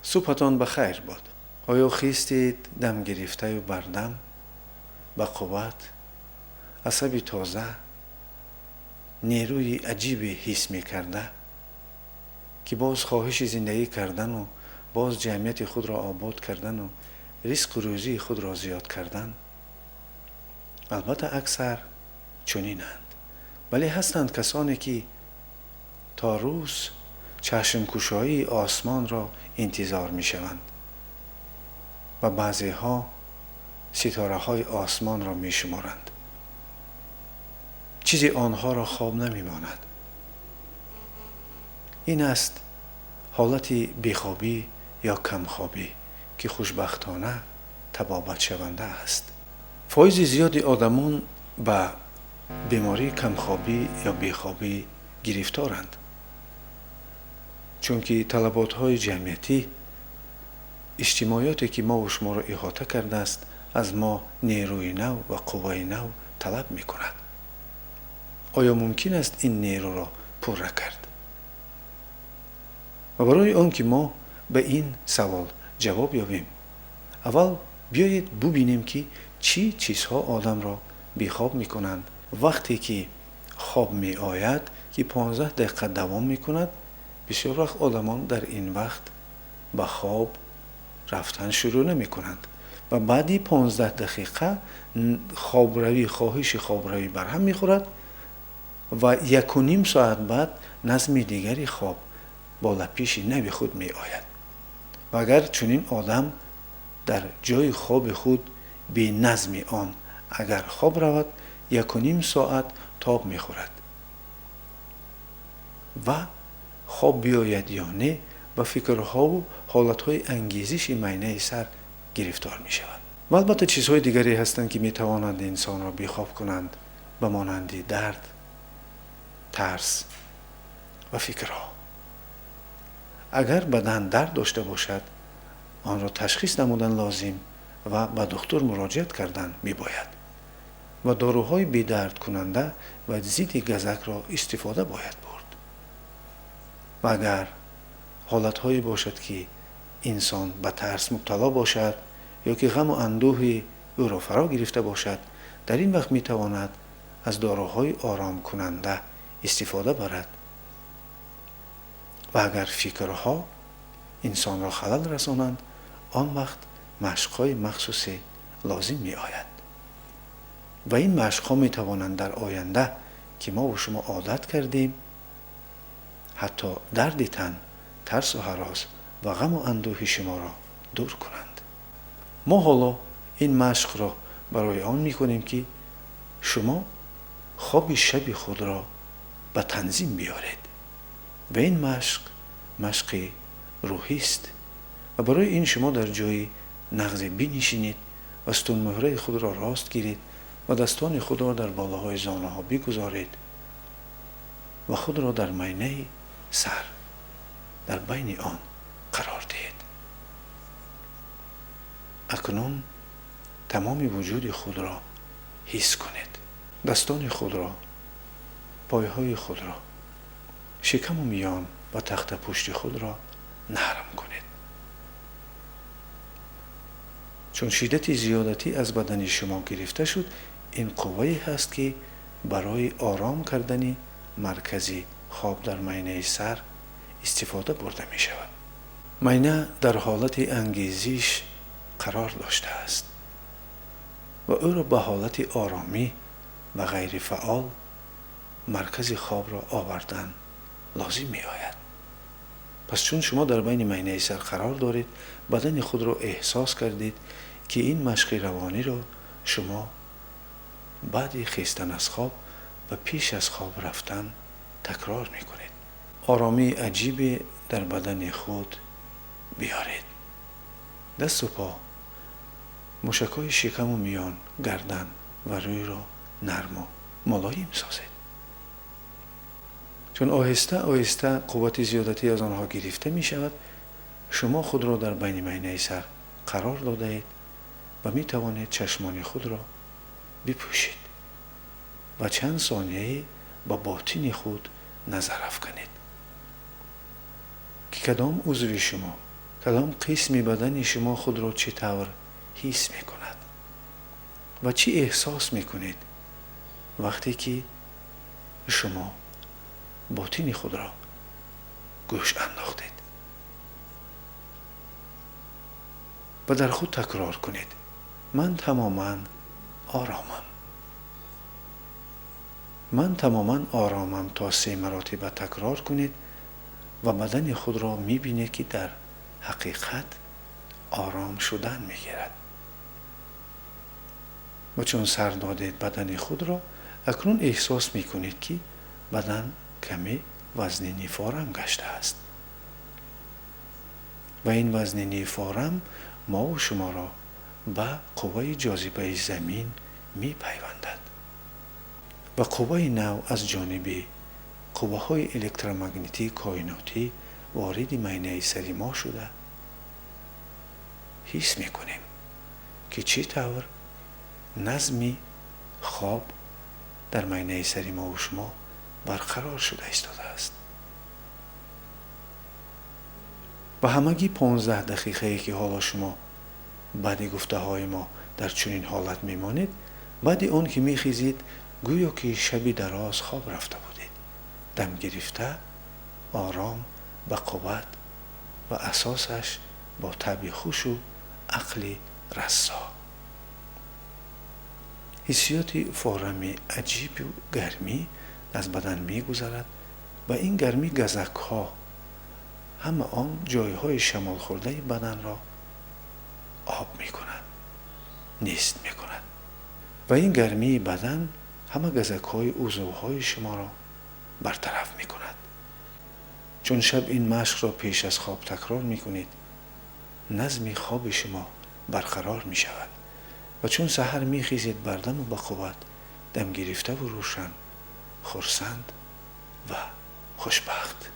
صبحتان بخیر باد. آیا خیستید دم گرفته و بردم، با قوت، عصب تازه، نیروی عجیبی حس می کرده که باز خواهش زندگی کردن و باز جمعیت خود را آباد کردن و رزق و روزی خود را زیاد کردن؟ البته اکثر چنینند، ولی هستند کسانی که تا روز چشم کشایی آسمان را انتظار می شوند و بعضی ها ستاره های آسمان را می شمارند. چیزی آنها را خواب نمی ماند. این است حالت بیخوابی یا کمخوابی که خوشبختانه تبابت شونده است. فایز زیادی آدمان به بیماری کمخوابی یا بیخوابی گرفتارند، چون که طلبات های جمعیتی، اجتماعاتی که ما و شما را احاطه کرده است، از ما نیروی نو و قوه نو طلب می کند. آیا ممکن است این نیرو را پره کرد؟ و برای آن که ما به این سوال جواب یابیم، اول بیایید ببینیم که چی چیزها آدم را بیخواب می کنند. وقتی که خواب می آید که 15 دقیقه دوام می کند، بسیار وقت آدمان در این وقت به خواب رفتن شروع نمی کنند و بعدی 15 دقیقه خواهش خوابروی برهم می خورد و 1.5 ساعت بعد نظم دیگری خواب بالا پیش نوی خود می آید. و اگر چنین آدم در جای خواب خود به نظم آن اگر خواب رود، 1.5 ساعت تاب می خورد و خواب بیاید یا نه و فکرها و حالتهای انگیزش معنی سر گرفتار می شود. و البته چیزهای دیگری هستند که می توانند انسان را بیخواب کنند، به مانند درد، ترس و فکرها. اگر بدن درد داشته باشد، آن را تشخیص نمودن لازم و به دکتر مراجعت کردن می باید و داروهای بی درد کننده و ضد گزک را استفاده باید برد. و اگر حالتهایی باشد که انسان به ترس مبتلا باشد یا که غم و اندوه او را فرا گرفته باشد، در این وقت می تواند از داروهای آرام کننده استفاده برد. و اگر فکرها انسان را خلل رسانند، آن وقت مشق‌های مخصوصی لازم می آید و این مشق‌ها می توانند در آینده که ما و شما عادت کردیم، حتی درد تن، ترس و هراس و غم و اندوه شما را دور کنند. ما حالا این مشق را برای آن می کنیم که شما خواب شب خود را به تنظیم بیارید و این مشق روحی است و برای این شما در جای نغز بنشینید و ستون مهره خود را راست گیرید و دستان خود را در بالاهای زانو ها بگذارید و خود را در میانه سر در بین آن قرار دهید. اکنون تمام وجود خود را حس کنید. دستان خود را، پایهای خود را، شکم و میان و تخت پشت خود را نرم کنید. چون شدت زیادتی از بدن شما گرفته شد، این قوه‌ای هست که برای آرام کردن مرکزی خواب در میانه سر استفاده برده می شود. میانه در حالت انگیزش قرار داشته است و او را به حالت آرامی و غیر فعال مرکز خواب را آوردن لازم می آید. پس چون شما در بین میانه سر قرار دارید، بدن خود را احساس کردید که این مشق روانی را شما بعد خیستن از خواب و پیش از خواب رفتن تکرار می کنید. آرامی عجیبی در بدن خود بیارید. دست و پا، مشکای شکم و میان، گردن و روی را نرم و ملایم سازید. چون آهسته آهسته قوت زیادتی از آنها گرفته می شود، شما خود را در بین میانه سر قرار داده اید و می توانید چشمان خود را بپوشید و چند ثانیه با باطن خود نظر افکنید که کدام عضو شما کدام قسم بدن شما خود را چطور حس می کند و چی احساس می کنید وقتی که شما باطن خود را گوش انداختید. و در خود تکرار کنید من تماما آرامم. من تماما آرامم تا 3 مراتب تکرار کنید و بدن خود را می بینید که در حقیقت آرام شدن می گیرد. و چون سر دادید بدن خود را، اکنون احساس می کنید که بدن کمی وزن نیفارم گشته است و این وزن نیفارم ما و شما را به قوه جاذبه زمین می پیوندد و قوه نو از جانب قوه های الکترومغناطیسی کائناتی وارد مینه سر ما شده. حس می کنیم که چطور نظم خواب در مینه سر ما و شما برقرار شده ایستاده است. و همگی 15 دقیقه که حالا شما بعد گفته های ما در چنین حالت میمانید، بعد اون که میخیزید گویا که شبی دراز خواب رفته بودید، دم گرفته، آرام، با قوت و اساسش با طبع خوش و عقل رسا. حسیات فورمی عجیب و گرمی از بدن میگذرد و این گرمی گزک ها همه آن جایهای شمال خورده بدن را آب می کند، نیست می کند و این گرمی بدن همه گزک های عضوهای شما را برطرف می کند. چون شب این مشق را پیش از خواب تکرار می کنید، نظم خواب شما برقرار می شود و چون سحر می خیزید بردم و با قوت، دم گرفته و روشن، خرسند و خوشبخت.